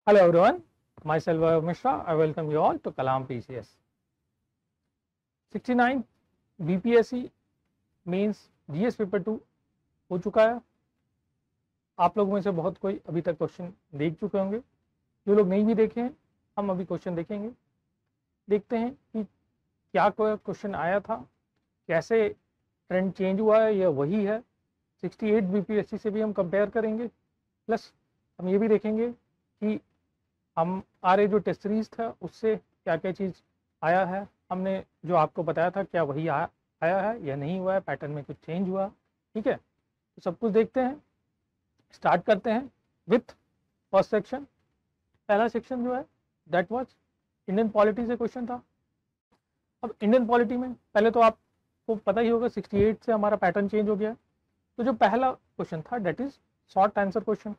Hello everyone, myself Vaibhav Mishra. I welcome you all to Kalam PCS. 69 BPSC means GS paper 2 हो चुका है। आप लोगों में से बहुत कोई अभी तक क्वेश्चन देख चुके होंगे, जो लोग नहीं भी देखे हैं हम अभी क्वेश्चन देखेंगे। देखते हैं कि क्या क्वेश्चन आया था, कैसे ट्रेंड चेंज हुआ है या वही है। 68 BPSC से भी हम कंपेयर करेंगे, प्लस हम ये भी देखेंगे कि हमारे जो टेस्ट सीरीज था उससे क्या क्या चीज़ आया है, हमने जो आपको बताया था क्या वही आया है या नहीं हुआ है, पैटर्न में कुछ चेंज हुआ। ठीक है, तो सब कुछ देखते हैं। स्टार्ट करते हैं विथ फर्स्ट सेक्शन। पहला सेक्शन जो है दैट वाज इंडियन पॉलिटी से क्वेश्चन था। अब इंडियन पॉलिटी में पहले तो आपको पता ही होगा 68 से हमारा पैटर्न चेंज हो गया। तो जो पहला क्वेश्चन था that is short answer question.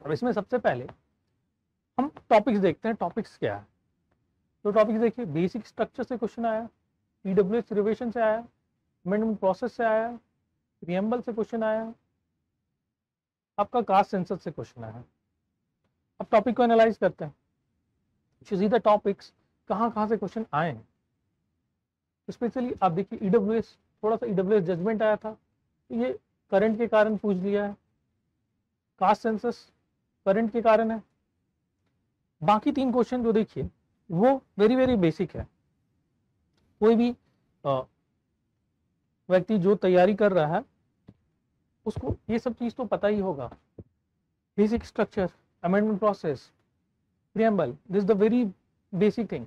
अब इसमें सबसे पहले हम टॉपिक्स देखते हैं, टॉपिक्स क्या है। तो टॉपिक्स देखिए, बेसिक स्ट्रक्चर से क्वेश्चन आया, ईडब्ल्यूएस रिजर्वेशन से आया, अमेंडमेंट प्रोसेस से आया, प्रीएम्बल से क्वेश्चन आया, आपका कास्ट सेंसस से क्वेश्चन आया। अब टॉपिक को एनालाइज करते हैं, सी द टॉपिक्स कहाँ से क्वेश्चन आए हैं। स्पेशली आप देखिए ईडब्ल्यूएस, थोड़ा सा ईडब्ल्यूएस जजमेंट आया था, तो ये करंट के कारण पूछ लिया है। कास्ट सेंसस करंट के कारण है। बाकी तीन क्वेश्चन जो देखिए वो वेरी बेसिक है। कोई भी व्यक्ति जो तैयारी कर रहा है उसको ये सब चीज तो पता ही होगा। Basic structure, amendment process, preamble, this the very basic thing.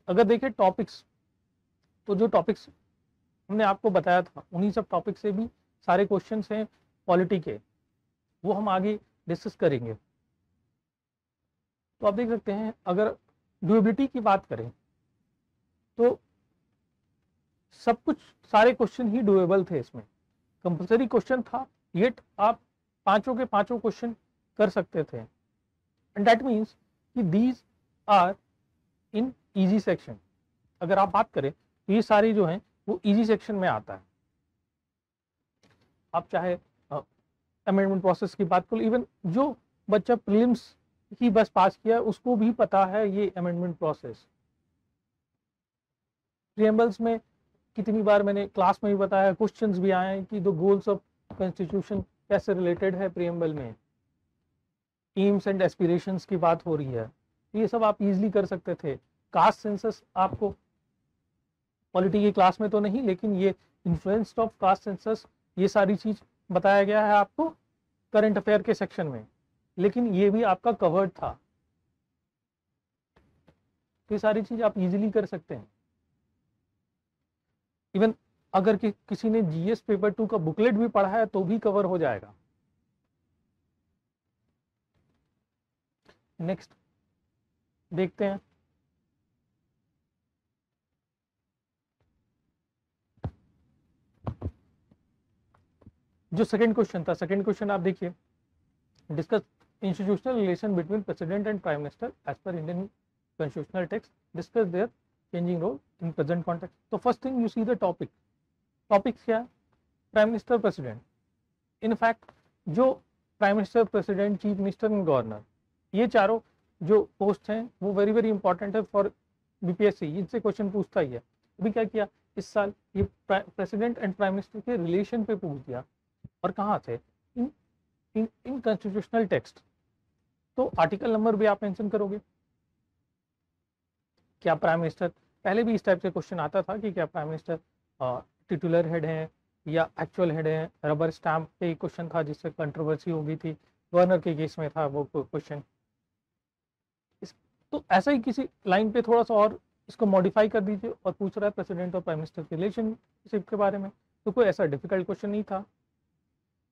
अगर देखें टॉपिक्स, तो जो टॉपिक्स हमने आपको बताया था उन्हीं सब टॉपिक से भी सारे क्वेश्चंस हैं पॉलिटी के, वो हम आगे डिस्कस करेंगे। तो आप देख सकते हैं, अगर ड्यूरेबिलिटी की बात करें तो सब कुछ, सारे क्वेश्चन ही डुएबल थे। इसमें कंपलसरी क्वेश्चन था, येट आप पांचों के पांचों क्वेश्चन कर सकते थे। एंड दैट मीन्स कि these are in easy section. अगर आप बात करें तो ये सारी जो हैं वो इजी सेक्शन में आता है। आप चाहे अमेंडमेंट प्रोसेस की बात करो, इवन जो बच्चा प्रीलिम्स ही बस पास किया उसको भी पता है ये अमेंडमेंट प्रोसेस। प्रीएम्बल्स में कितनी बार मैंने क्लास में भी बताया, क्वेश्चंस भी आए हैं कि द गोल्स ऑफ कॉन्स्टिट्यूशन कैसे रिलेटेड है प्रीएम्बल में, एम्स एंड एस्पिरेशंस की बात हो रही है, ये सब आप इजीली कर सकते थे। कास्ट सेंसस आपको पॉलिटी की क्लास में तो नहीं, लेकिन ये इन्फ्लुएंस ऑफ कास्ट सेंसस, ये सारी चीज बताया गया है आपको करंट अफेयर के सेक्शन में, लेकिन ये भी आपका कवर्ड था। तो ये सारी चीज आप इजीली कर सकते हैं। इवन अगर किसी ने जीएस पेपर 2 का बुकलेट भी पढ़ा है तो भी कवर हो जाएगा। नेक्स्ट देखते हैं, जो सेकंड क्वेश्चन था। सेकंड क्वेश्चन आप देखिए, discuss institutional relation between president and prime minister as per Indian constitutional text, discuss their changing role in present context. तो first thing you see the topic. Topics क्या है? Prime minister, president. In fact जो prime minister, president, chief minister and governor, ये चारों जो post हैं वो very important है फॉर बीपीएससी। इनसे क्वेश्चन पूछता ही है। अभी क्या किया इस साल, ये प्रेसिडेंट एंड प्राइम मिनिस्टर के रिलेशन पे पूछ दिया, और कहाँ से? इन कॉन्स्टिट्यूशनल टेक्स्ट। तो आर्टिकल नंबर भी आप मेंशन करोगे। क्या प्राइम मिनिस्टर, पहले भी इस टाइप से क्वेश्चन आता था कि क्या प्राइम मिनिस्टर टिटुलर हेड है या एक्चुअल हेड है। रबर स्टैम्प पे क्वेश्चन था जिससे कंट्रोवर्सी हो गई थी, गवर्नर के केस में था वो क्वेश्चन। तो ऐसा ही किसी लाइन पे थोड़ा सा और इसको मॉडिफाई कर दीजिए और पूछ रहा है प्रेसिडेंट और प्राइम मिनिस्टर के रिलेशनशिप के बारे में। तो कोई ऐसा डिफिकल्ट क्वेश्चन नहीं था।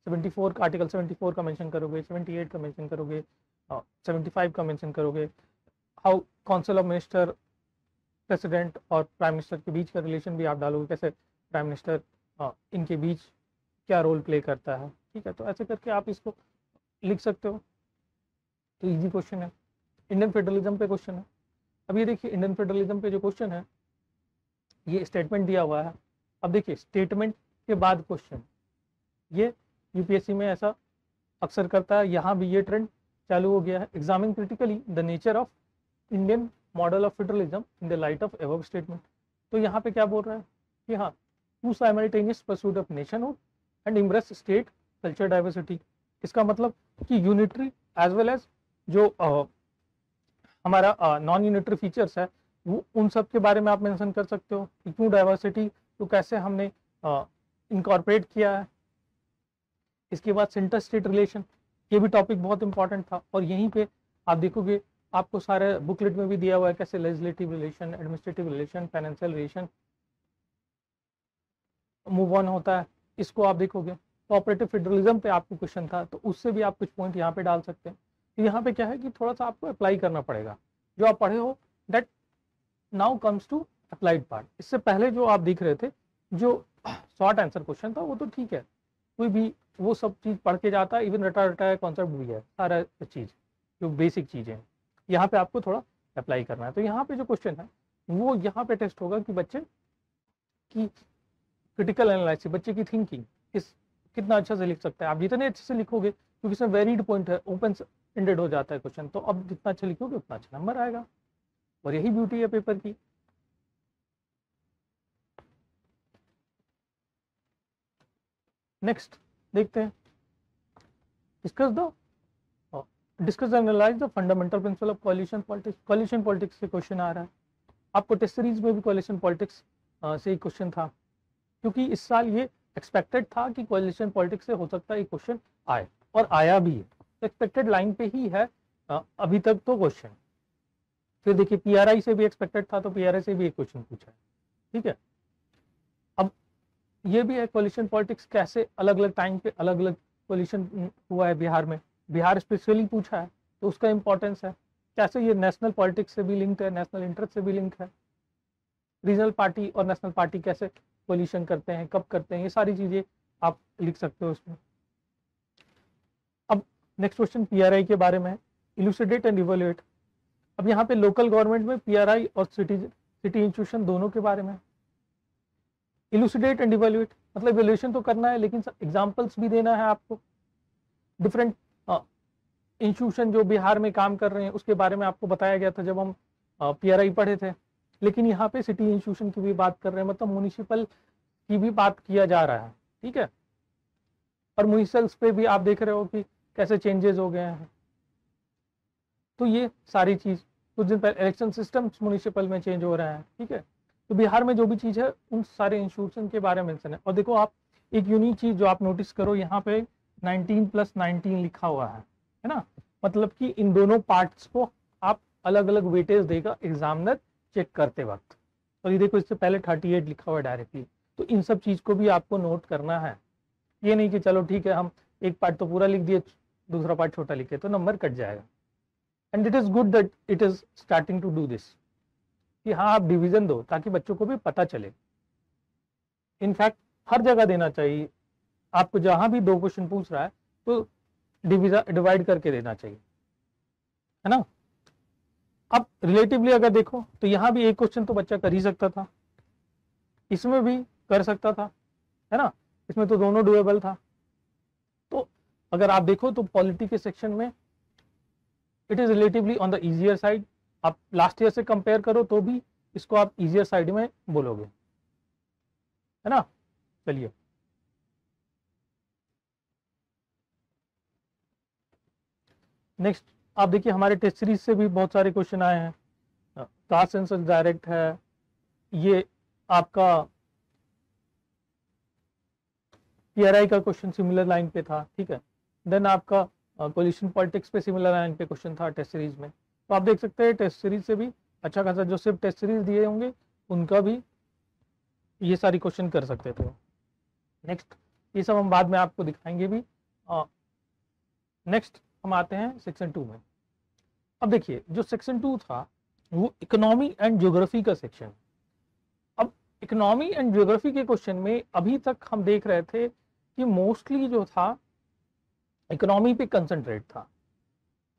74 का, आर्टिकल 74 का मेंशन करोगे, 78 का मेंशन करोगे, 75 का मेंशन करोगे। How council of minister, president और प्राइम मिनिस्टर के बीच का रिलेशन भी आप डालोगे, कैसे प्राइम मिनिस्टर इनके बीच क्या रोल प्ले करता है। ठीक है, तो ऐसे करके आप इसको लिख सकते हो। तो इजी क्वेश्चन है। इंडियन फेडरलिज्म पे क्वेश्चन है। अब ये देखिए इंडियन फेडरलिज्म पे जो क्वेश्चन है, ये स्टेटमेंट दिया हुआ है। अब देखिए स्टेटमेंट के बाद क्वेश्चन, ये यूपीएससी में ऐसा अक्सर करता है, यहाँ भी ये ट्रेंड चालू हो गया है। Examine critically the nature of Indian model of federalism in the light of above statement. तो यहाँ पे क्या बोल रहा है कि हाँ, to simultaneous pursuit of nationhood and embrace state culture diversity. इसका मतलब कि यूनिटरी एज वेल एज जो हमारा नॉन यूनिटरी फीचर्स है वो उन सब के बारे में आप मेंशन कर सकते हो कि क्यों डाइवर्सिटी, तो कैसे हमने इनकॉर्पोरेट किया है। इसके बाद सेंटर स्टेट रिलेशन, ये भी टॉपिक बहुत इंपॉर्टेंट था और यहीं पे आप देखोगे आपको सारे बुकलेट में भी दिया हुआ है कैसे legislative relation, administrative relation, financial relation move on होता है। इसको आप देखोगे कोऑपरेटिव फेडरलिज्म पे आपको क्वेश्चन था तो उससे भी आप कुछ पॉइंट यहाँ पे डाल सकते हैं। तो यहाँ पे क्या है कि थोड़ा सा आपको अप्लाई करना पड़ेगा जो आप पढ़े हो, that now comes to applied part. इससे पहले जो आप देख रहे थे जो शॉर्ट आंसर क्वेश्चन था वो तो ठीक है, कोई भी वो सब चीज़ पढ़ के जाता है, इवन रटा कॉन्सेप्ट भी है, सारा चीज़ जो बेसिक चीज़ें यहाँ पे आपको थोड़ा अप्लाई करना है। तो यहाँ पे जो क्वेश्चन है वो यहाँ पे टेस्ट होगा कि बच्चे की क्रिटिकल एनालिसिस, बच्चे की थिंकिंग कितना अच्छा से लिख सकता है। आप जितने अच्छे से लिखोगे, क्योंकि इसमें वेरिड पॉइंट है, ओपन एंडेड हो जाता है क्वेश्चन, तो अब जितना अच्छा लिखोगे उतना अच्छा नंबर आएगा और यही ब्यूटी है पेपर की। नेक्स्ट देखते हैं, discuss analyse the fundamental principle of coalition politics. Coalition politics से क्वेश्चन आ रहा है, आपको टेस्ट सीरीज में भी कोलिशन पॉलिटिक्स से ही क्वेश्चन था, क्योंकि इस साल ये एक्सपेक्टेड था कि कोलिशन पॉलिटिक्स से हो सकता है क्वेश्चन आए और आया भी है। तो एक्सपेक्टेड लाइन पे ही है अभी तक तो क्वेश्चन। फिर देखिए पीआरआई से भी एक्सपेक्टेड था तो पीआरआई से भी एक क्वेश्चन पूछा है, ठीक है। अब ये भी है कोलिशन पॉलिटिक्स कैसे अलग अलग टाइम पे अलग अलग कोलिशन हुआ है बिहार में, बिहार स्पेशली पूछा है तो उसका इंपॉर्टेंस है, कैसे ये नेशनल पॉलिटिक्स से भी लिंक्ड है, नेशनल इंटरेस्ट से भी लिंक है, रीजनल पार्टी और नेशनल पार्टी कैसे कोलिशन करते हैं, कब करते हैं, ये सारी चीजें आप लिख सकते हो उसमें। अब नेक्स्ट क्वेश्चन पीआरआई के बारे में, इलुसिडेट एंड इवैल्यूएट। अब यहाँ पे लोकल गवर्नमेंट में पीआरआई और सिटी इंस्टीट्यूशन दोनों के बारे में। इलुसिडेट एंड इवैल्यूएट मतलब इवैल्यूएशन तो करना है लेकिन एग्जांपल्स भी देना है आपको, डिफरेंट इंस्टीट्यूशन जो बिहार में काम कर रहे हैं उसके बारे में आपको बताया गया था जब हम पीआरआई पढ़े थे। लेकिन यहाँ पे सिटी इंस्टीट्यूशन की भी बात कर रहे हैं, मतलब म्युनिसिपल की भी बात किया जा रहा है, ठीक है। और म्युनिसिपल्स पे भी आप देख रहे हो कि कैसे चेंजेस हो गए हैं। तो ये सारी चीज कुछ दिन पहले इलेक्शन सिस्टम म्युनिसिपल में चेंज हो रहा है, ठीक है। तो बिहार में जो भी चीज है उन सारे इंस्टीट्यूशन के बारे में मेंशन है। और देखो आप एक यूनिक चीज जो आप नोटिस करो, यहाँ पे 19+19 लिखा हुआ है ना, मतलब कि इन दोनों पार्ट्स को आप अलग अलग वेटेज देगा एग्जामिनर चेक करते वक्त। और ये देखो इससे पहले 38 लिखा हुआ है डायरेक्टली, तो इन सब चीज को भी आपको नोट करना है। ये नहीं कि चलो ठीक है हम एक पार्ट तो पूरा लिख दिए दूसरा पार्ट छोटा लिखे तो नंबर कट जाएगा। And it is good that it is starting to do this कि हाँ आप डिवीजन दो ताकि बच्चों को भी पता चले। इनफैक्ट हर जगह देना चाहिए आपको, जहां भी 2 क्वेश्चन पूछ रहा है तो डिवाइड करके देना चाहिए, है ना। अब रिलेटिवली अगर देखो तो यहाँ भी एक क्वेश्चन तो बच्चा कर ही सकता था, इसमें भी कर सकता था, है ना, इसमें तो दोनों डुएबल था। तो अगर आप देखो तो पॉलिटी के सेक्शन में it is relatively on the easier side. आप लास्ट ईयर से कंपेयर करो तो भी इसको आप इजियर साइड में बोलोगे, है ना। चलिए नेक्स्ट आप देखिए हमारे टेस्ट सीरीज से भी बहुत सारे क्वेश्चन आए हैं। कास्ट सेंसस डायरेक्ट है, ये आपका पीआरआई का क्वेश्चन सिमिलर लाइन पे था, ठीक है। देन आपका कोलिशन पॉलिटिक्स पे सिमिलर लाइन पे क्वेश्चन था टेस्ट सीरीज में। तो आप देख सकते हैं टेस्ट सीरीज से भी अच्छा खासा जो सिर्फ टेस्ट सीरीज दिए होंगे उनका भी ये सारी क्वेश्चन कर सकते थे। नेक्स्ट ये सब हम बाद में आपको दिखाएंगे भी। नेक्स्ट हम आते हैं सेक्शन 2 में। अब देखिए जो सेक्शन 2 था वो इकोनॉमी एंड ज्योग्राफी का सेक्शन। अब इकोनॉमी एंड ज्योग्राफी के क्वेश्चन में अभी तक हम देख रहे थे कि मोस्टली जो था इकोनॉमी पे कंसंट्रेट था।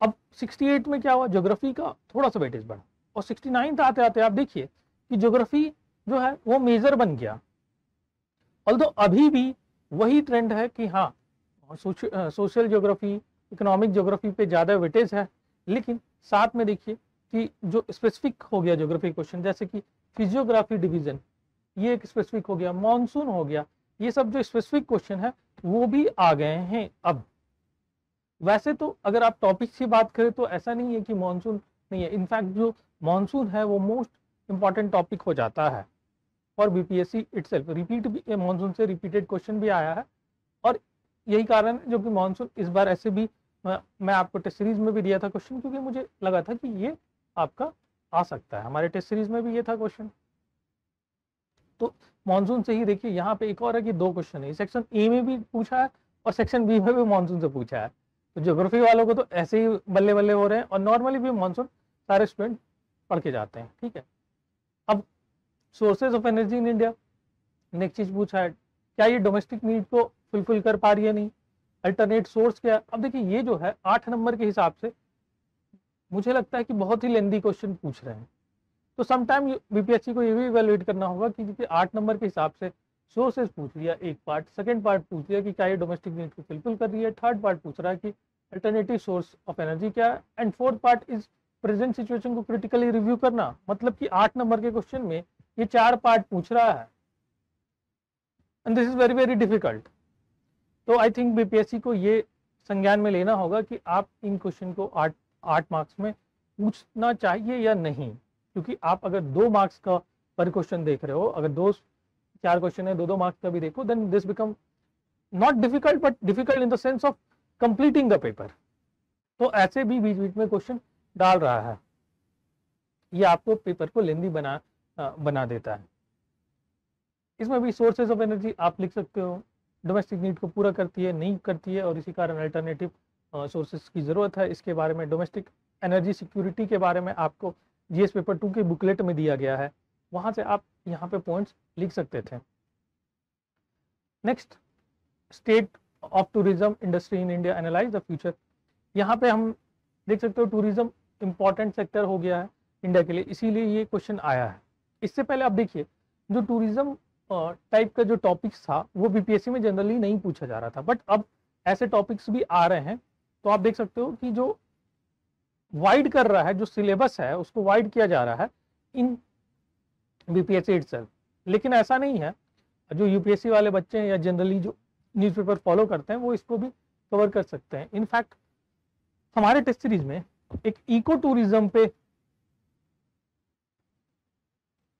अब 68 में क्या हुआ, ज्योग्राफी का थोड़ा सा वेटेज बढ़ा और 69 आते आते आप देखिए कि ज्योग्राफी जो है वो मेजर बन गया। ऑल्दो अभी भी वही ट्रेंड है कि हाँ सोशल ज्योग्राफी इकोनॉमिक ज्योग्राफी पे ज़्यादा वेटेज है, लेकिन साथ में देखिए कि जो स्पेसिफिक हो गया ज्योग्राफी क्वेश्चन, जैसे कि फिजियोग्राफी डिवीजन, ये एक स्पेसिफिक हो गया, मॉनसून हो गया, ये सब जो स्पेसिफिक क्वेश्चन है वो भी आ गए हैं अब। वैसे तो अगर आप टॉपिक की बात करें तो ऐसा नहीं है कि मॉनसून नहीं है, इनफैक्ट जो मॉनसून है वो मोस्ट इंपॉर्टेंट टॉपिक हो जाता है और बीपीएससी इटसेल्फ। रिपीट भी मॉनसून से रिपीटेड क्वेश्चन भी आया है और यही कारण है जो कि मॉनसून इस बार ऐसे भी मैं आपको टेस्ट सीरीज में भी दिया था क्वेश्चन, क्योंकि मुझे लगा था कि ये आपका आ सकता है। हमारे टेस्ट सीरीज में भी ये था क्वेश्चन। तो मॉनसून से ही देखिए यहाँ पे एक और है कि 2 क्वेश्चन है, सेक्शन ए में भी पूछा है और सेक्शन बी में भी मॉनसून से पूछा है। तो ज्योग्राफी वालों को तो ऐसे ही बल्ले बल्ले हो रहे हैं और नॉर्मली भी मॉनसून सारे स्टूडेंट पढ़ के जाते हैं। ठीक है, अब sources of energy in India, next चीज पूछा है क्या ये डोमेस्टिक नीड को फुलफिल कर पा रही है, नहीं, अल्टरनेट सोर्स क्या है। अब देखिए ये जो है 8 नंबर के हिसाब से मुझे लगता है कि बहुत ही लेंदी क्वेश्चन पूछ रहे हैं। तो समटाइम बीपीएससी को ये भी इवैल्यूएट करना होगा कि देखिए 8 नंबर के हिसाब से सोर्सेज पूछ लिया एक पार्ट, सेकंड पार्ट पूछ लिया कि क्या ये डोमेस्टिक नीड को फुलफिल कर रही है, थर्ड पार्ट पूछ रहा है कि अल्टरनेटिव सोर्स ऑफ एनर्जी क्या है, and fourth part is present situation को क्रिटिकली रिव्यू करना। मतलब कि 8 नंबर के क्वेश्चन में ये 4 पार्ट पूछ रहा है and this is very very difficult. तो आई थिंक बीपीएससी को ये संज्ञान में लेना होगा कि आप इन क्वेश्चन को 8 मार्क्स में पूछना चाहिए या नहीं, क्योंकि आप अगर 2 मार्क्स का पर क्वेश्चन देख रहे हो, अगर 4 क्वेश्चन है 2-2 मार्क्स का भी देखो, then this become not difficult but difficult in the sense of completing the paper. तो ऐसे भी बीच बीच में क्वेश्चन डाल रहा है, ये आपको पेपर को लेंदी बना देता है। इसमें भी सोर्सेज ऑफ एनर्जी आप लिख सकते हो, डोमेस्टिक नीड को पूरा करती है, नहीं करती है, और इसी कारण अल्टरनेटिव सोर्सेज की ज़रूरत है। इसके बारे में डोमेस्टिक एनर्जी सिक्योरिटी के बारे में आपको जीएस पेपर 2 के बुकलेट में दिया गया है, वहाँ से आप यहाँ पे पॉइंट्स लिख सकते थे। Next, state of tourism industry in India, analyse the future. यहाँ पे हम देख सकते हो टूरिज्म इंपॉर्टेंट सेक्टर हो गया है इंडिया के लिए, इसीलिए ये क्वेश्चन आया है। इससे पहले आप देखिए जो टूरिज्म टाइप का जो टॉपिक्स था वो बीपीएससी में जनरली नहीं पूछा जा रहा था, बट अब ऐसे टॉपिक्स भी आ रहे हैं। तो आप देख सकते हो कि जो वाइड कर रहा है, जो सिलेबस है उसको वाइड किया जा रहा है इन बीपीएससी इटसेल्फ। लेकिन ऐसा नहीं है, जो यूपीएससी वाले बच्चे हैं या जनरली जो न्यूज़पेपर फॉलो करते हैं वो इसको भी कवर कर सकते हैं। इनफैक्ट हमारे टेस्ट सीरीज में एक इको टूरिज्म पे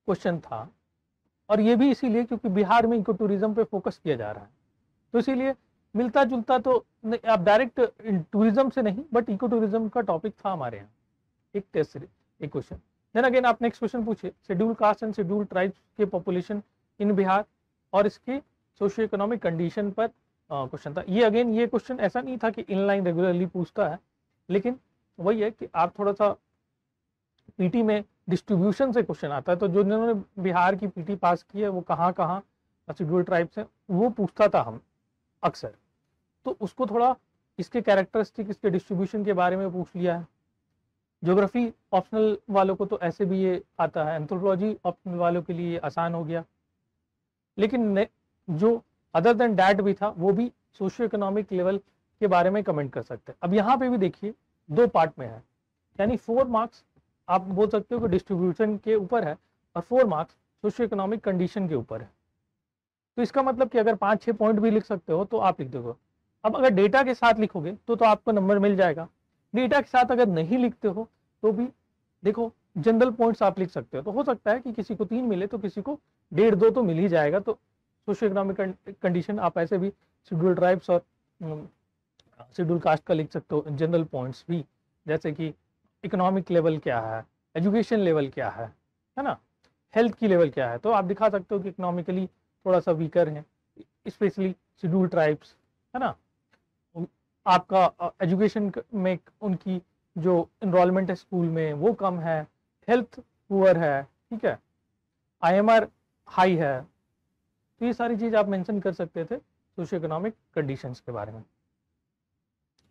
क्वेश्चन था, और ये भी इसीलिए क्योंकि बिहार में इको टूरिज्म पे फोकस किया जा रहा है, तो इसीलिए मिलता जुलता तो आप डायरेक्ट टूरिज्म से नहीं बट इको टूरिज्म का टॉपिक था हमारे यहाँ एक टेस्ट सीरीज, एक क्वेश्चन। देन अगेन आप नेक्स्ट क्वेश्चन पूछिए, schedule caste and schedule tribes के पॉपुलेशन इन बिहार और इसके सोशियो इकोनॉमिक कंडीशन पर क्वेश्चन था। ये अगेन ये क्वेश्चन ऐसा नहीं था कि इनलाइन रेगुलरली पूछता है, लेकिन वही है कि आप थोड़ा सा पीटी में डिस्ट्रीब्यूशन से क्वेश्चन आता है, तो जो जिन्होंने बिहार की पीटी पास की है वो कहाँ कहाँ शेड्यूल ट्राइब्स हैं वो पूछता था हम अक्सर, तो उसको थोड़ा इसके कैरेक्टरिस्टिक, इसके डिस्ट्रीब्यूशन के बारे में पूछ लिया है। ज्योग्राफी ऑप्शनल वालों को तो ऐसे भी ये आता है, एंथ्रोपोलॉजी ऑप्शनल वालों के लिए आसान हो गया, लेकिन जो अदर देन डैट भी था वो भी सोशियो इकोनॉमिक लेवल के बारे में कमेंट कर सकते हैं। अब यहाँ पे भी देखिए 2 पार्ट में है, यानी 4 मार्क्स आप बोल सकते हो कि डिस्ट्रीब्यूशन के ऊपर है और 4 मार्क्स सोशियो इकोनॉमिक कंडीशन के ऊपर है। तो इसका मतलब कि अगर 5-6 पॉइंट भी लिख सकते हो तो आप लिख दोगे। अब अगर डेटा के साथ लिखोगे तो आपको नंबर मिल जाएगा, डेटा के साथ अगर नहीं लिखते हो तो भी देखो जनरल पॉइंट्स आप लिख सकते हो, तो हो सकता है कि किसी को 3 मिले तो किसी को 1.5-2 तो मिल ही जाएगा। तो सोशियो इकोनॉमिक कंडीशन आप ऐसे भी शेड्यूल ट्राइब्स और शेड्यूल कास्ट का लिख सकते हो। जनरल पॉइंट्स भी जैसे कि इकोनॉमिक लेवल क्या है, एजुकेशन लेवल क्या है ना, हेल्थ की लेवल क्या है, तो आप दिखा सकते हो कि इकोनॉमिकली थोड़ा सा वीकर है, स्पेशली शेड्यूल ट्राइब्स, है ना। आपका एजुकेशन में उनकी जो इनरोलमेंट है स्कूल में वो कम है, हेल्थ पुअर है, ठीक है, आईएमआर हाई है, तो ये सारी चीज आप मेंशन कर सकते थे सोशियो इकोनॉमिक कंडीशंस के बारे में।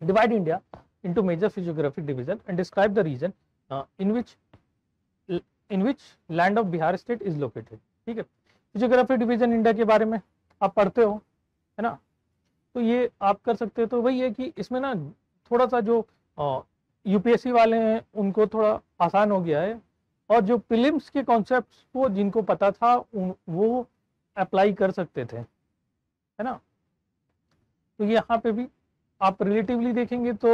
Divide India into major physiographic division and describe the region in which land of Bihar state is located। ठीक है, फिजियोग्राफी डिवीजन इंडिया के बारे में आप पढ़ते हो, है ना, तो ये आप कर सकते हो। तो वही है कि इसमें ना थोड़ा सा जो यूपीएससी वाले हैं उनको थोड़ा आसान हो गया है, और जो प्रीलिम्स के कॉन्सेप्ट्स को जिनको पता था वो अप्लाई कर सकते थे, है ना। तो यहाँ पे भी आप रिलेटिवली देखेंगे तो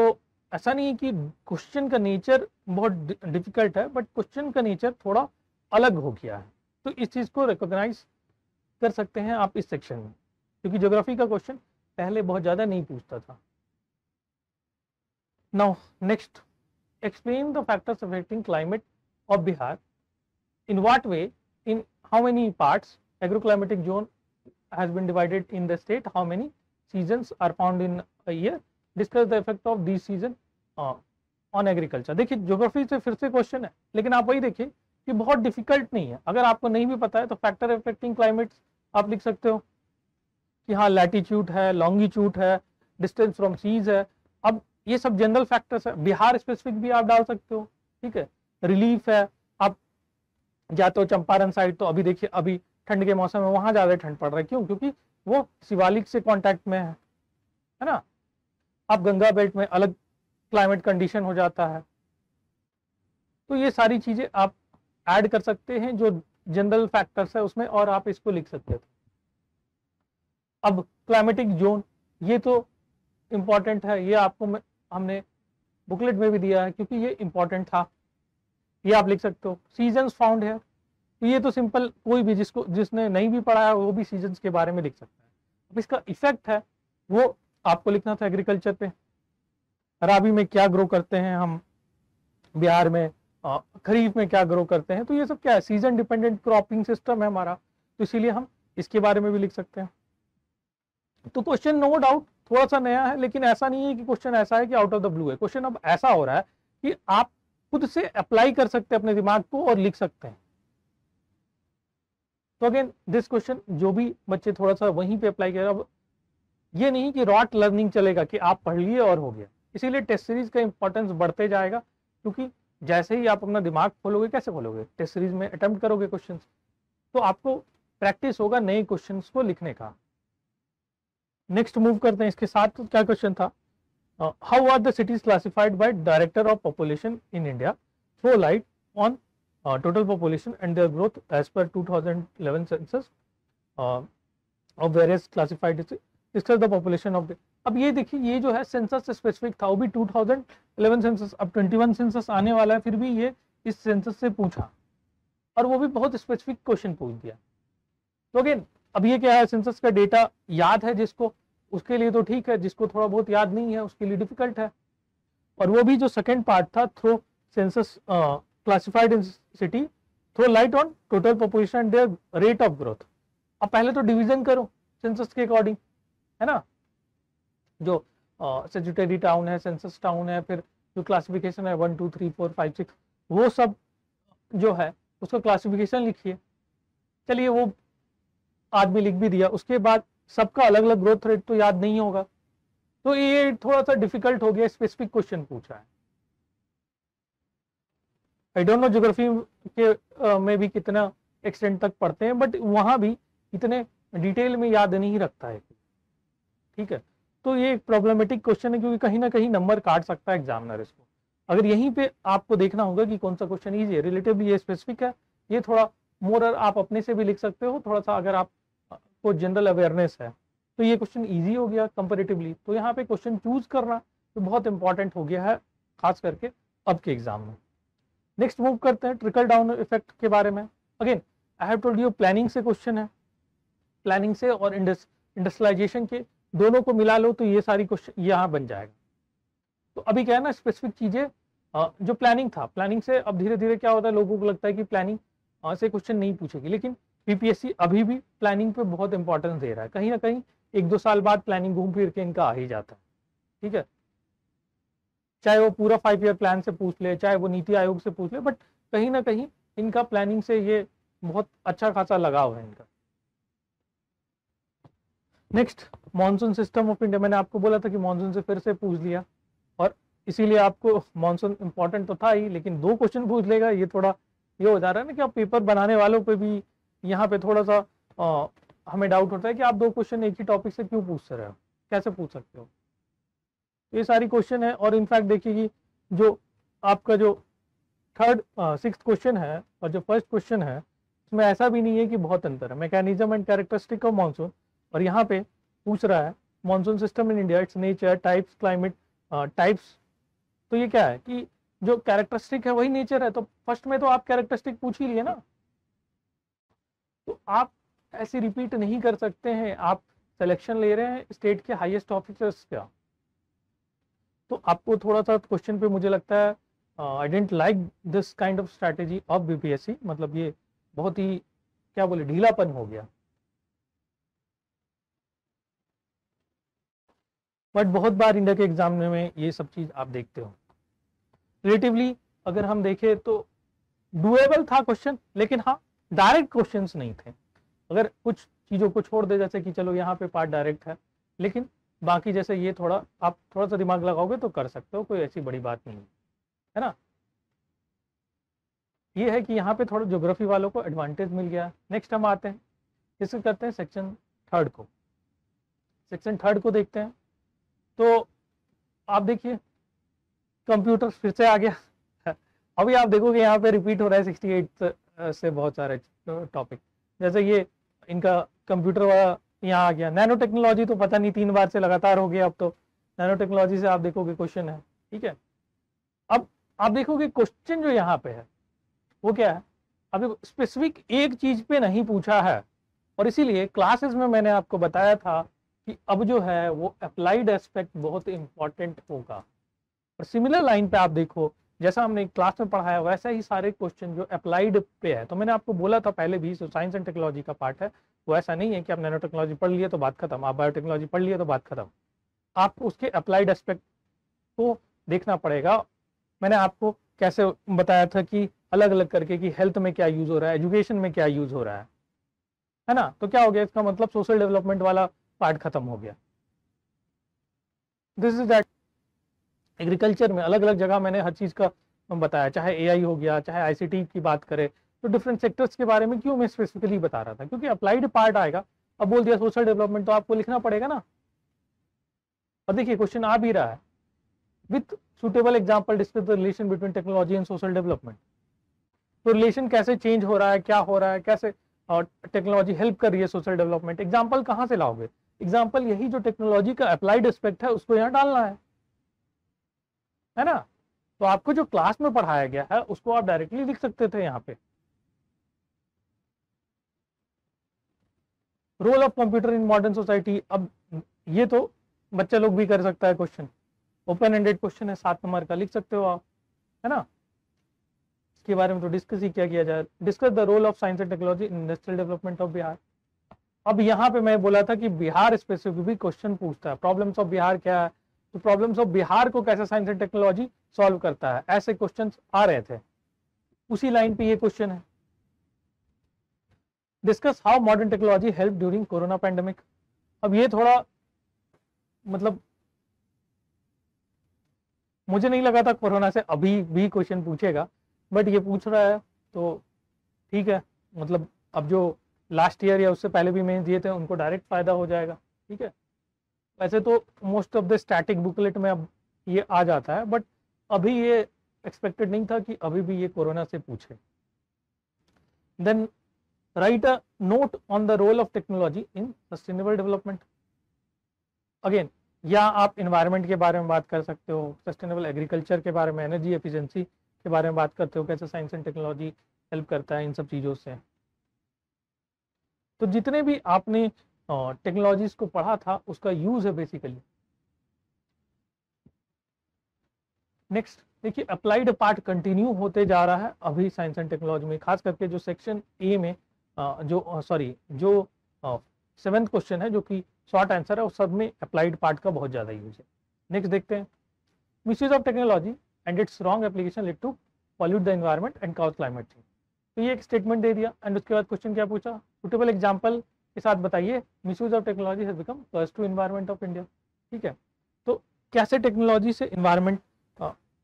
ऐसा नहीं है कि क्वेश्चन का नेचर बहुत डिफिकल्ट है, बट क्वेश्चन का नेचर थोड़ा अलग हो गया है। तो इस चीज़ को रिकॉग्नाइज कर सकते हैं आप इस सेक्शन में, क्योंकि ज्योग्राफी का क्वेश्चन पहले बहुत ज़्यादा नहीं पूछता था। Now next, explain the factors affecting climate of Bihar, in what way, in how many parts agroclimatic zone has been divided in the state, how many seasons are found in a year, discuss the effect of these season on agriculture। देखिए geography से फिर से question है, लेकिन आप वही देखिए कि बहुत डिफिकल्ट नहीं है। अगर आपको नहीं भी पता है तो फैक्टर अफेक्टिंग क्लाइमेट्स आप लिख सकते हो कि हाँ लैटिट्यूड है, लॉन्गिट्यूड है, डिस्टेंस फ्रॉम सीज है। अब ये सब जनरल फैक्टर्स है, बिहार स्पेसिफिक भी आप डाल सकते हो, ठीक है। रिलीफ है, आप जाते हो चंपारण साइड तो अभी देखिए अभी ठंड के मौसम में वहां ज्यादा ठंड पड़ रहा है, क्यों? क्योंकि वो शिवालिक से कांटेक्ट में है ना। अब गंगा बेल्ट में अलग क्लाइमेट कंडीशन हो जाता है। तो ये सारी चीजें आप ऐड कर सकते हैं जो जनरल फैक्टर्स है उसमें, और आप इसको लिख सकते थे। अब क्लाइमेटिक जोन, ये तो इंपॉर्टेंट है, ये आपको हमने बुकलेट में भी दिया है क्योंकि ये इंपॉर्टेंट था, ये आप लिख सकते हो। सीजन्स फाउंड है, तो ये तो सिंपल, कोई भी जिसने नहीं भी पढ़ा है वो भी सीजन्स के बारे में लिख सकता है। अब इसका इफेक्ट है वो आपको लिखना था एग्रीकल्चर पे, राबी में क्या ग्रो करते हैं हम बिहार में, खरीफ में क्या ग्रो करते हैं। तो ये सब क्या है, सीजन डिपेंडेंट क्रॉपिंग सिस्टम है हमारा, तो इसीलिए हम इसके बारे में भी लिख सकते हैं। तो क्वेश्चन नो डाउट थोड़ा सा नया है, लेकिन ऐसा नहीं है कि क्वेश्चन ऐसा है कि आउट ऑफ द ब्लू है। क्वेश्चन अब ऐसा हो रहा है कि आप खुद से अप्लाई कर सकते हैं अपने दिमाग को और लिख सकते हैं। तो अगेन दिस क्वेश्चन जो भी बच्चे थोड़ा सा वहीं पे अप्लाई करें, अब ये नहीं कि रॉट लर्निंग चलेगा कि आप पढ़ लिए और हो गया। इसीलिए टेस्ट सीरीज का इंपॉर्टेंस बढ़ते जाएगा, क्योंकि जैसे ही आप अपना दिमाग खोलोगे, कैसे खोलोगे, टेस्ट सीरीज में अटेम्प्ट करोगे क्वेश्चंस, तो आपको प्रैक्टिस होगा नए क्वेश्चंस को लिखने का। नेक्स्ट मूव करते हैं, इसके साथ क्या क्वेश्चन था, how are the cities classified by director of population in India, throw light on total population and their growth as per 2011 census of various classified discuss the population of the। अब ये देखिए, ये जो है census से specific था, वो भी 2011 सेंसस, अब 21 सेंसस आने वाला है, फिर भी ये इस सेंसस से पूछा और वो भी बहुत स्पेसिफिक क्वेश्चन पूछ दिया। तो अगेन अब ये क्या है, सेंसस का डेटा याद है जिसको, उसके लिए तो ठीक है, जिसको थोड़ा बहुत याद नहीं है उसके लिए डिफिकल्ट है। और वो भी जो सेकेंड पार्ट था, throw census classified in city, throw light on total population and their rate of growth. अब पहले तो डिवीजन करो सेंसस के अकॉर्डिंग, है ना, जो सेंचुटरी टाउन है, सेंसस टाउन है, फिर जो क्लासिफिकेशन है 1 2 3 4 5 6, वो सब जो है उसका क्लासिफिकेशन लिखिए। चलिए वो आदमी लिख भी दिया, उसके बाद सबका अलग अलग ग्रोथ रेट तो याद नहीं होगा, तो ये थोड़ा सा डिफिकल्ट हो गया, स्पेसिफिक क्वेश्चन पूछा है। आई डोंट नो ज्योग्राफी के में भी कितना एक्सटेंट तक पढ़ते हैं, बट वहां भी इतने डिटेल में याद नहीं रखता है, ठीक है। तो ये एक प्रॉब्लमेटिक क्वेश्चन है, क्योंकि कहीं ना कहीं नंबर काट सकता है एग्जामिनर इसको। अगर यहीं पे आपको देखना होगा कि कौन सा क्वेश्चन ईजी है, रिलेटिवली ये स्पेसिफिक है, ये थोड़ा मोर आप अपने से भी लिख सकते हो थोड़ा सा, अगर आपको जनरल अवेयरनेस है तो ये क्वेश्चन ईजी हो गया कंपेरेटिवली। तो यहाँ पे क्वेश्चन चूज करना तो बहुत इंपॉर्टेंट हो गया है, खास करके अब के एग्जाम में। नेक्स्ट मूव करते हैं ट्रिकल डाउन इफेक्ट के बारे में। Again I have told you planning से क्वेश्चन है, प्लानिंग से और इंडस्ट्रियलाइजेशन के दोनों को मिला लो तो ये सारी क्वेश्चन यहाँ बन जाएगा। तो अभी क्या है ना, स्पेसिफिक चीजें जो प्लानिंग था, प्लानिंग से अब धीरे धीरे क्या होता है, लोगों को लगता है कि प्लानिंग से क्वेश्चन नहीं पूछेगी, लेकिन बीपीएससी अभी भी प्लानिंग पे बहुत इंपॉर्टेंस दे रहा है। कहीं ना कहीं 1-2 साल बाद प्लानिंग घूम फिर के इनका आ ही जाता है, ठीक है। चाहे वो पूरा 5 ईयर प्लान से पूछ ले, चाहे वो नीति आयोग से पूछ ले, बट कहीं ना कहीं इनका प्लानिंग से ये बहुत अच्छा खासा लगाव है इनका। Next monsoon system of India, मैंने आपको बोला था कि मॉनसून से फिर से पूछ लिया, और इसीलिए आपको मॉनसून इंपॉर्टेंट तो था ही, लेकिन 2 क्वेश्चन पूछ लेगा, ये थोड़ा ये हो जा रहा है ना कि आप पेपर बनाने वालों पे भी यहाँ पे थोड़ा सा हमें डाउट होता है कि आप 2 क्वेश्चन एक ही टॉपिक से क्यों पूछ रहे हो, कैसे पूछ सकते हो। तो ये सारी क्वेश्चन है। और इनफैक्ट देखिए कि जो आपका जो थर्ड सिक्स्थ क्वेश्चन है और जो फर्स्ट क्वेश्चन है इसमें ऐसा भी नहीं है कि बहुत अंतर है। Mechanism and characteristic of monsoon, और यहाँ पे पूछ रहा है monsoon system in India, it's nature, types, climate, types. तो ये क्या है कि जो कैरेक्टरिस्टिक है वही नेचर है, तो फर्स्ट में तो आप कैरेक्टरिस्टिक पूछ ही लिए ना, तो आप ऐसे रिपीट नहीं कर सकते हैं। आप सिलेक्शन ले रहे हैं स्टेट के हाईएस्ट ऑफिसर्स का, तो आपको थोड़ा सा क्वेश्चन पे मुझे लगता है I didn't like this kind of strategy of BPSC, मतलब ये बहुत ही क्या बोले ढीलापन हो गया। बट बहुत बार इंडिया के एग्जाम में ये सब चीज आप देखते हो। रिलेटिवली अगर हम देखें तो डुएबल था क्वेश्चन, लेकिन हाँ डायरेक्ट क्वेश्चंस नहीं थे। अगर कुछ चीज़ों को छोड़ दे, जैसे कि चलो यहाँ पे पार्ट डायरेक्ट है, लेकिन बाकी जैसे ये थोड़ा आप थोड़ा सा दिमाग लगाओगे तो कर सकते हो, कोई ऐसी बड़ी बात नहीं है ना। ये है कि यहाँ पे थोड़ा ज्योग्राफी वालों को एडवांटेज मिल गया। नेक्स्ट हम आते हैं, इसको करते हैं सेक्शन थर्ड को। सेक्शन थर्ड को देखते हैं तो आप देखिए कंप्यूटर फिर से आ गया। अभी आप देखोगे यहाँ पे रिपीट हो रहा है 68 से बहुत सारे टॉपिक। जैसे ये इनका कंप्यूटर वाला यहाँ आ गया। नैनो टेक्नोलॉजी तो पता नहीं 3 बार से लगातार हो गया। अब तो नैनो टेक्नोलॉजी से आप देखोगे क्वेश्चन है, ठीक है। अब आप देखोगे क्वेश्चन जो यहाँ पे है वो क्या है, अभी स्पेसिफिक एक चीज पे नहीं पूछा है, और इसीलिए क्लासेस में मैंने आपको बताया था कि अब जो है वो अप्लाइड एस्पेक्ट बहुत इंपॉर्टेंट होगा। और सिमिलर लाइन पे आप देखो, जैसा हमने क्लास में पढ़ाया वैसा ही सारे क्वेश्चन जो अप्लाइड पे है। तो मैंने आपको बोला था पहले भी, साइंस एंड टेक्नोलॉजी का पार्ट है, वो ऐसा नहीं है कि आप नैनो टेक्नोलॉजी पढ़ लिए तो बात खत्म, आप बायोटेक्नोलॉजी पढ़ लिए तो बात खत्म। आपको उसके अप्लाइड एस्पेक्ट को देखना पड़ेगा। मैंने आपको कैसे बताया था कि अलग अलग करके कि हेल्थ में क्या यूज हो रहा है, एजुकेशन में क्या यूज हो रहा है ना। तो क्या हो गया, इसका मतलब सोशल डेवलपमेंट वाला पार्ट खत्म हो गया। This is that. एग्रीकल्चर में अलग अलग जगह मैंने हर चीज़ का बताया, चाहे एआई हो गया, चाहे आईसीटी की बात करें, तो डिफरेंट सेक्टर्स के बारे में क्यों मैं स्पेसिफिकली बता रहा था, क्योंकि अप्लाइड पार्ट आएगा। अब बोल दिया सोशल डेवलपमेंट, तो आपको लिखना पड़ेगा ना। और देखिए क्वेश्चन आ भी रहा है, with suitable example discuss the relation between technology and social development. तो रिलेशन कैसे चेंज हो रहा है, क्या हो रहा है, कैसे टेक्नोलॉजी हेल्प कर रही है सोशल डेवलपमेंट। एग्जाम्पल कहाँ से लाओगे, एग्जाम्पल यही जो टेक्नोलॉजी का अप्लाइड एस्पेक्ट है उसको यहाँ डालना है ना। तो आपको जो क्लास में पढ़ाया गया है उसको आप डायरेक्टली लिख सकते थे यहाँ पे। Role of computer in modern society, अब ये तो बच्चा लोग भी कर सकता है क्वेश्चन, ओपन एंडेड क्वेश्चन है, 7 नंबर का लिख सकते हो आप, है ना। इसके बारे में तो डिस्कस ही क्या जाए। Discuss the role of science and technology in industrial development of Bihar. अब यहाँ पे मैं बोला था कि बिहार स्पेसिफिक भी क्वेश्चन पूछता है, प्रॉब्लम्स ऑफ बिहार क्या है, तो प्रॉब्लम्स ऑफ बिहार को कैसे साइंस एंड टेक्नोलॉजी सॉल्व करता है, ऐसे क्वेश्चंस आ रहे थे। उसी लाइन पे ये क्वेश्चन है, discuss how modern technology help during corona pandemic. अब ये थोड़ा मतलब मुझे नहीं लगा था कोरोना से अभी भी क्वेश्चन पूछेगा, बट ये पूछ रहा है तो ठीक है। मतलब अब जो लास्ट ईयर या उससे पहले भी मेंस दिए थे उनको डायरेक्ट फायदा हो जाएगा, ठीक है। वैसे तो most of the static booklet में अब ये आ जाता है, बट अभी ये एक्सपेक्टेड नहीं था कि अभी भी ये कोरोना से पूछे। Then write a note on the role of technology in sustainable development. Again या आप इन्वायरमेंट के बारे में बात कर सकते हो, सस्टेनेबल एग्रीकल्चर के बारे में, एनर्जी एफिशिएंसी के बारे में बात करते हो, कैसे साइंस एंड टेक्नोलॉजी हेल्प करता है इन सब चीज़ों से। तो जितने भी आपने टेक्नोलॉजीज को पढ़ा था उसका यूज है बेसिकली। नेक्स्ट देखिए अप्लाइड पार्ट कंटिन्यू होते जा रहा है अभी साइंस एंड टेक्नोलॉजी में, खास करके जो सेक्शन ए में जो 7th क्वेश्चन है जो कि शॉर्ट आंसर है, उस सब में अप्लाइड पार्ट का बहुत ज़्यादा यूज है। नेक्स्ट देखते हैं, misuse of technology and its wrong application led to pollute the environment and cause climate change. तो ये एक स्टेटमेंट दे दिया एंड उसके बाद क्वेश्चन क्या पूछा, सुटेबल एग्जाम्पल के साथ बताइए misuse of technology has become worst to environment of India. ठीक है, तो कैसे टेक्नोलॉजी से एनवायरमेंट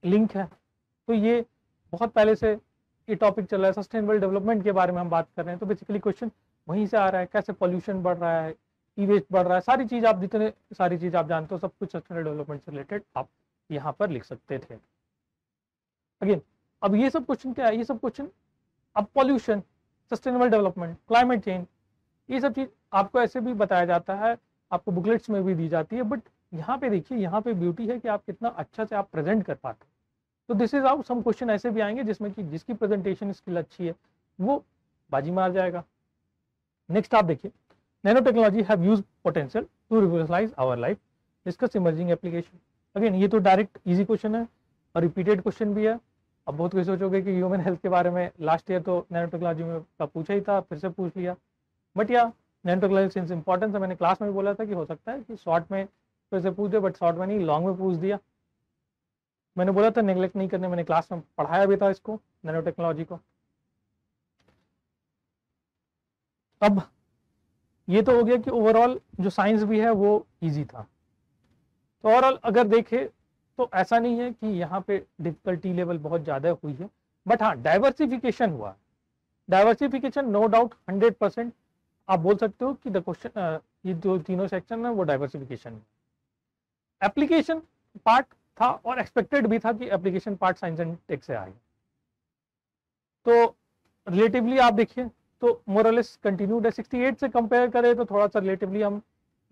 लिंक है, तो ये बहुत पहले से ये टॉपिक चल रहा है, सस्टेनेबल डेवलपमेंट के बारे में हम बात कर रहे हैं। तो बेसिकली क्वेश्चन वहीं से आ रहा है, कैसे पॉल्यूशन बढ़ रहा है, ई वेस्ट बढ़ रहा है, सारी चीज़ आप जितने सारी चीज़ आप जानते हो सब कुछ सस्टेनेबल डेवलपमेंट से रिलेटेड आप यहाँ पर लिख सकते थे। अगेन अब ये सब क्वेश्चन क्या है, ये सब क्वेश्चन अब pollution, sustainable development, climate change, ये सब चीज़ आपको ऐसे भी बताया जाता है, आपको बुकलेट्स में भी दी जाती है, बट यहाँ पे देखिए यहाँ पे ब्यूटी है कि आप कितना अच्छा से आप प्रेजेंट कर पाते हो। तो this is how some question ऐसे भी आएंगे जिसमें कि जिसकी प्रेजेंटेशन स्किल अच्छी है वो बाजी मार जाएगा। नेक्स्ट आप देखिए, nano technology have use potential to revolutionise our life, discuss emerging application. Again ये तो डायरेक्ट इजी क्वेश्चन है और रिपीटेड क्वेश्चन भी है। अब बहुत कुछ सोचोगे कि ह्यूमन हेल्थ के बारे में लास्ट ईयर तो नैनो टेक्नोलॉजी में का पूछा ही था, फिर से पूछ लिया, बट या नैनो टेक्नोलॉजी सिंस इंपॉर्टेंस है, मैंने क्लास में भी बोला था कि हो सकता है कि शॉर्ट में फिर से पूछ दे, बट शॉर्ट में नहीं लॉन्ग में पूछ दिया। मैंने बोला था नेग्लेक्ट नहीं करने, मैंने क्लास में पढ़ाया भी था इसको, नैनो टेक्नोलॉजी को। अब ये तो हो गया कि ओवरऑल जो साइंस भी है वो इजी था। तो ओवरऑल अगर देखें तो ऐसा नहीं है कि यहाँ पे डिफिकल्टी लेवल बहुत ज़्यादा हुई है, बट हाँ डाइवर्सिफिकेशन हुआ है। डाइवर्सिफिकेशन नो डाउट 100% आप बोल सकते हो कि द क्वेश्चन ये जो तीनों सेक्शन है वो डाइवर्सिफिकेशन है। एप्लीकेशन पार्ट था और एक्सपेक्टेड भी था कि application part science and tech से आएगा। तो रिलेटिवली आप देखिए तो मोरलेस कंटिन्यूड है। 68 से कंपेयर करें तो थोड़ा सा रिलेटिवली हम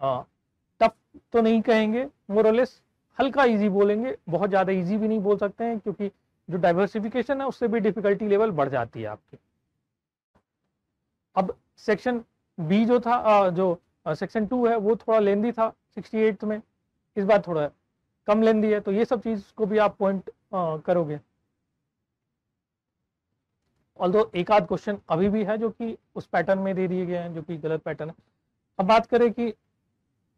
टफ तो नहीं कहेंगे, मोरलेस हल्का इजी बोलेंगे, बहुत ज़्यादा इजी भी नहीं बोल सकते हैं क्योंकि जो डाइवर्सिफिकेशन है उससे भी डिफिकल्टी लेवल बढ़ जाती है आपकी। अब सेक्शन बी जो था जो सेक्शन 2 है वो थोड़ा लेंदी था 68 में, इस बार थोड़ा कम लेंदी है, तो ये सब चीज़ को भी आप पॉइंट करोगे। ऑल्दो एक आध क्वेश्चन अभी भी है जो कि उस पैटर्न में दे दिए गए हैं जो कि गलत पैटर्न है। अब बात करें कि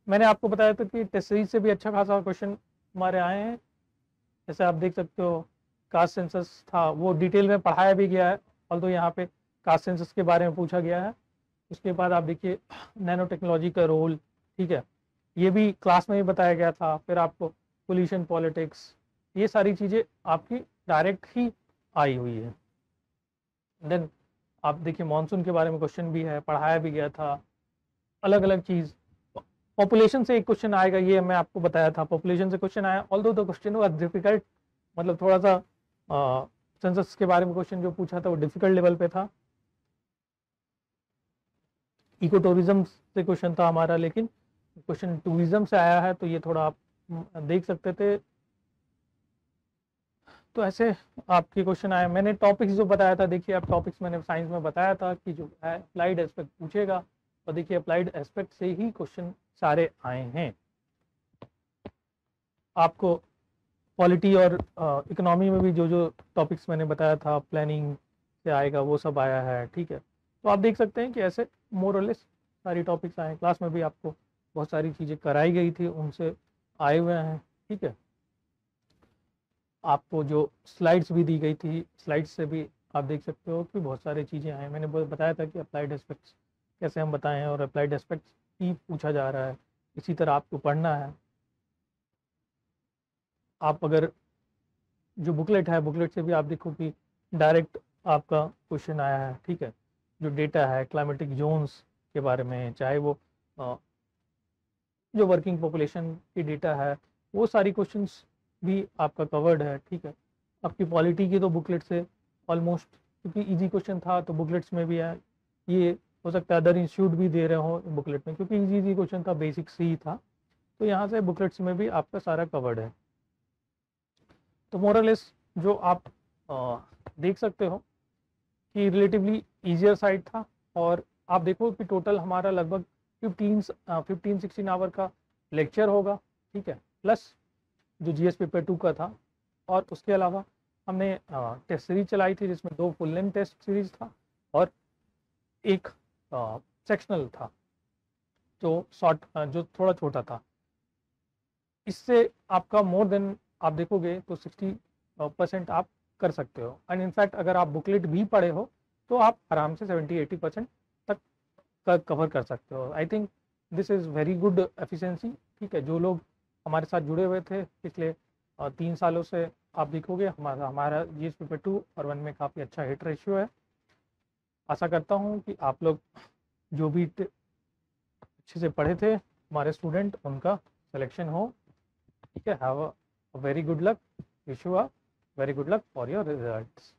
मैंने आपको बताया था कि टेस्ट सीरीज से भी अच्छा खासा क्वेश्चन हमारे आए हैं। जैसे आप देख सकते हो कास्ट सेंसस था वो डिटेल में पढ़ाया भी गया है, ऑल्दो यहाँ पे कास्ट सेंसस के बारे में पूछा गया है। उसके बाद आप देखिए नैनो टेक्नोलॉजी का रोल, ठीक है, ये भी क्लास में ही बताया गया था। फिर आपको पोल्यूशन पॉलिटिक्स, ये सारी चीज़ें आपकी डायरेक्ट ही आई हुई है। देन आप देखिए मॉनसून के बारे में क्वेश्चन भी है, पढ़ाया भी गया था। अलग अलग चीज़, पॉपुलेशन से एक क्वेश्चन आएगा, ये मैं आपको बताया था, पॉपुलेशन से क्वेश्चन आया, although the question was difficult, मतलब थोड़ा सा सेंसस के बारे में क्वेश्चन जो पूछा था वो डिफिकल्ट लेवल पे था। इको टूरिज्म से क्वेश्चन था हमारा, लेकिन क्वेश्चन टूरिज्म से आया है तो ये थोड़ा आप देख सकते थे। तो ऐसे आपके क्वेश्चन आए। मैंने टॉपिक्स जो बताया था, देखिए आप टॉपिक्स मैंने साइंस में बताया था कि जो है अप्लाइड एस्पेक्ट पूछेगा, और देखिए अप्लाइड एस्पेक्ट से ही क्वेश्चन सारे आए हैं। आपको पॉलिटी और इकोनॉमी में भी जो जो टॉपिक्स मैंने बताया था प्लानिंग से आएगा वो सब आया है, ठीक है। तो आप देख सकते हैं कि ऐसे मोर और लेस सारी टॉपिक्स आए हैं। क्लास में भी आपको बहुत सारी चीज़ें कराई गई थी, उनसे आए हुए हैं, ठीक है। आपको जो स्लाइड्स भी दी गई थी, स्लाइड्स से भी आप देख सकते हो कि बहुत सारी चीज़ें आए। मैंने बताया था कि अप्लाइड एस्पेक्ट्स कैसे हम बताएं, और अप्लाइड एस्पेक्ट्स ही पूछा जा रहा है, इसी तरह आपको पढ़ना है। आप अगर जो बुकलेट है, बुकलेट से भी आप देखो कि डायरेक्ट आपका क्वेश्चन आया है, ठीक है। जो डेटा है क्लाइमेटिक जोन्स के बारे में, चाहे वो जो वर्किंग पॉपुलेशन की डेटा है, वो सारी क्वेश्चंस भी आपका कवर्ड है, ठीक है। आपकी पॉलिटी की तो बुकलेट से ऑलमोस्ट, क्योंकि इजी क्वेश्चन था तो बुकलेट्स में भी है। ये हो सकता है अदर इंस्टीट्यूट भी दे रहे हो बुकलेट में, क्योंकि इजी क्वेश्चन था, बेसिक्स ही था, तो यहाँ से बुकलेट्स में भी आपका सारा कवर्ड है। तो मोरलेस जो आप देख सकते हो कि रिलेटिवली ईजियर साइड था, और आप देखो कि टोटल हमारा लगभग 15-16 आवर का लेक्चर होगा, ठीक है, प्लस जो जीएस पेपर 2 का था, और उसके अलावा हमने टेस्ट सीरीज चलाई थी जिसमें 2 फुल लेंथ टेस्ट सीरीज था और एक सेक्शनल था जो शॉर्ट, जो थोड़ा छोटा था। इससे आपका मोर देन आप देखोगे तो 60% आप कर सकते हो, एंड इनफैक्ट अगर आप बुकलेट भी पढ़े हो तो आप आराम से 70-80% तक कवर कर सकते हो। I think this is very good efficiency, ठीक है। जो लोग हमारे साथ जुड़े हुए थे पिछले 3 सालों से, आप देखोगे हमारा जीएस पेपर 2 और 1 में काफ़ी अच्छा हिट रेशियो है। आशा करता हूँ कि आप लोग जो भी अच्छे से पढ़े थे हमारे स्टूडेंट, उनका सिलेक्शन हो। ठीक है, have a very good luck, wish you a very good luck for your results.